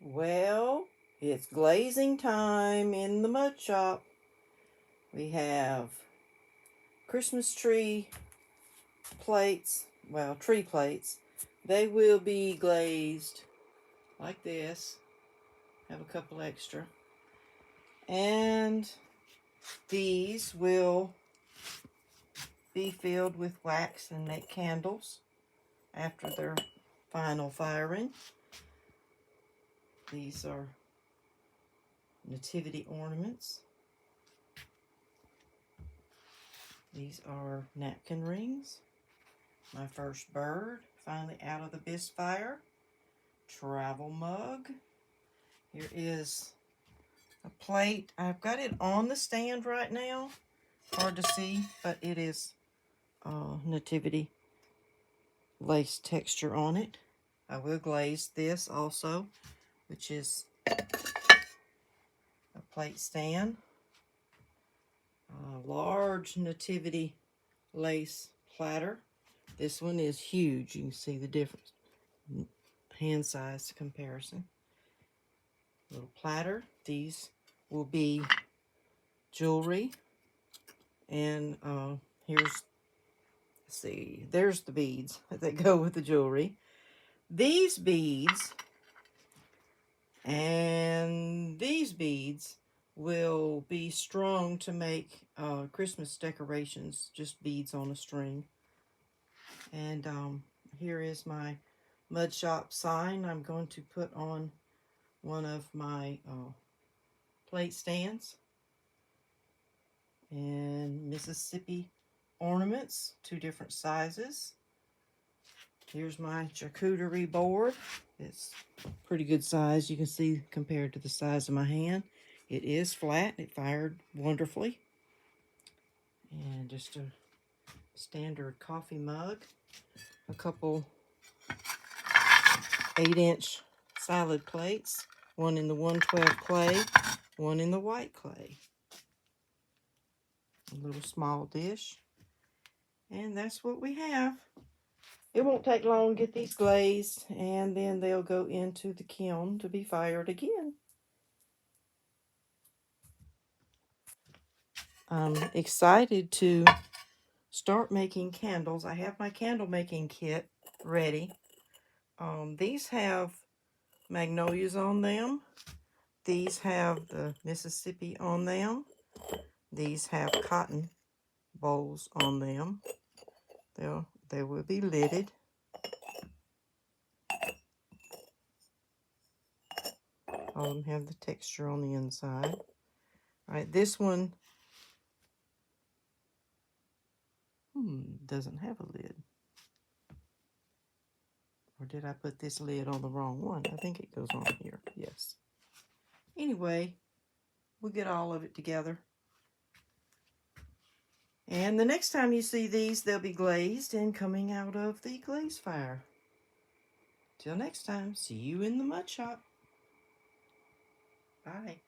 Well, it's glazing time in the mud shop. We have Christmas tree plates, well, tree plates. They will be glazed like this. Have a couple extra. And these will be filled with wax and make candles after their final firing. These are nativity ornaments. These are napkin rings. My first bird, finally out of the Bisque fire. Travel mug. Here is a plate. I've got it on the stand right now. Hard to see, but it is nativity lace texture on it. I will glaze this also, which is a plate stand. A large nativity lace platter. This one is huge. You can see the difference. Hand size comparison. Little platter. These will be jewelry. And here's, see, there's the beads that go with the jewelry. These beads and these beads will be strung to make Christmas decorations, just beads on a string. And here is my mud shop sign. I'm going to put on one of my plate stands. And Mississippi ornaments, 2 different sizes. Here's my charcuterie board. It's pretty good size. You can see compared to the size of my hand. It is flat. It fired wonderfully. And just a standard coffee mug. A couple 8-inch salad plates. One in the 112 clay. One in the white clay. A little small dish. And that's what we have. It won't take long to get these glazed, and then they'll go into the kiln to be fired again. I'm excited to start making candles. I have my candle making kit ready. These have magnolias on them. These have the Mississippi on them. These have cotton bowls on them. They will be lidded. All of them have the texture on the inside. All right, this one doesn't have a lid. Or did I put this lid on the wrong one? I think it goes on here. Yes. Anyway, we'll get all of it together. And the next time you see these, they'll be glazed and coming out of the glaze fire. Till next time, see you in the mud shop. Bye.